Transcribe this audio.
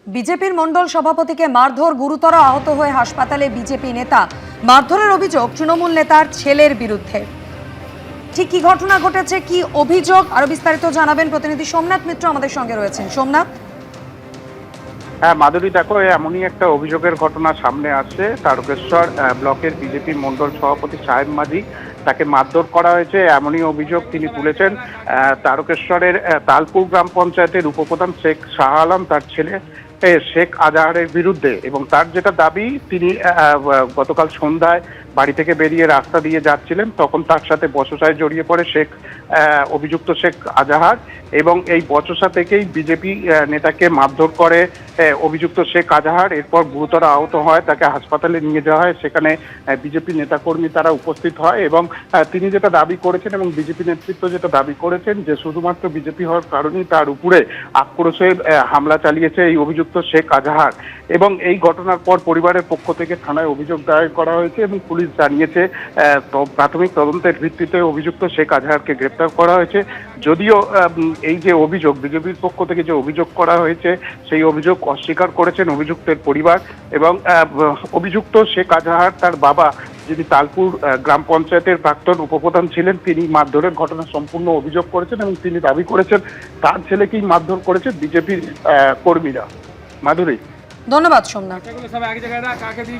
বিজেপির মণ্ডল সভাপতিকে মারধর, গুরুতর আহত হয়ে হাসপাতালে বিজেপি নেতা। মারধরের অভিযোগ তৃণমূল নেতার ছেলের বিরুদ্ধে। ঠিক কি ঘটনা ঘটেছে, কি অভিযোগ, আরো বিস্তারিত জানাবেন প্রতিনিধি সোমনাথ মিত্র আমাদের সঙ্গে রয়েছেন। সোমনাথ। হ্যাঁ মাধুরী, দেখো এমনই একটা অভিযোগের ঘটনা সামনে আসছে। তারকেশ্বর ব্লকের বিজেপি মণ্ডল সভাপতি সাহেব মাঝি, তাকে মারধর করা হয়েছে এমনই অভিযোগ তিনি তুলেছেন। তারকেশ্বরের তালপুর গ্রাম পঞ্চায়েতের উপপ্রধান শেখ শাহ আলম তার ছেলে শেখ আজাহারের বিরুদ্ধে, এবং তার যেটা দাবি, তিনি গতকাল সন্ধ্যায় বাড়ি থেকে বেরিয়ে রাস্তা দিয়ে যাচ্ছিলেন, তখন তার সাথে বচসায় জড়িয়ে পড়ে অভিযুক্ত শেখ আজাহার, এবং এই বচসা থেকেই বিজেপি নেতাকে মারধর করে অভিযুক্ত শেখ আজাহার। এরপর গুরুতর আহত হয়, তাকে হাসপাতালে নিয়ে যাওয়া হয়। সেখানে বিজেপি নেতাকর্মী তারা উপস্থিত হয়, এবং তিনি যেটা দাবি করেছেন এবং বিজেপি নেতৃত্ব যেটা দাবি করেছেন যে শুধুমাত্র বিজেপি হওয়ার কারণেই তার উপরে আক্রোশে হামলা চালিয়েছে এই অভিযুক্ত শেখ আজাহার। এবং এই ঘটনার পর পরিবারের পক্ষ থেকে থানায় অভিযোগ দায়ের করা হয়েছে, এবং পুলিশ জানিয়েছে প্রাথমিক তদন্তের ভিত্তিতে অভিযুক্ত শেখ আজাহারকে গ্রেপ্তার করা হয়েছে। যদিও এই যে অভিযোগ, বিজেপির পক্ষ থেকে যে অভিযোগ করা হয়েছে, সেই অভিযোগ অস্বীকার করেছেন অভিযুক্তের পরিবার। এবং অভিযুক্ত শেখ আজাহার তার বাবা, যিনি তালপুর গ্রাম পঞ্চায়েতের প্রাক্তন উপপ্রধান ছিলেন, তিনি মারধরের ঘটনা সম্পূর্ণ অভিযোগ করেছেন, এবং তিনি দাবি করেছেন তার ছেলেকেই মারধর করেছে বিজেপির কর্মীরা। মাধুরী। ধন্যবাদ সোমনাথ।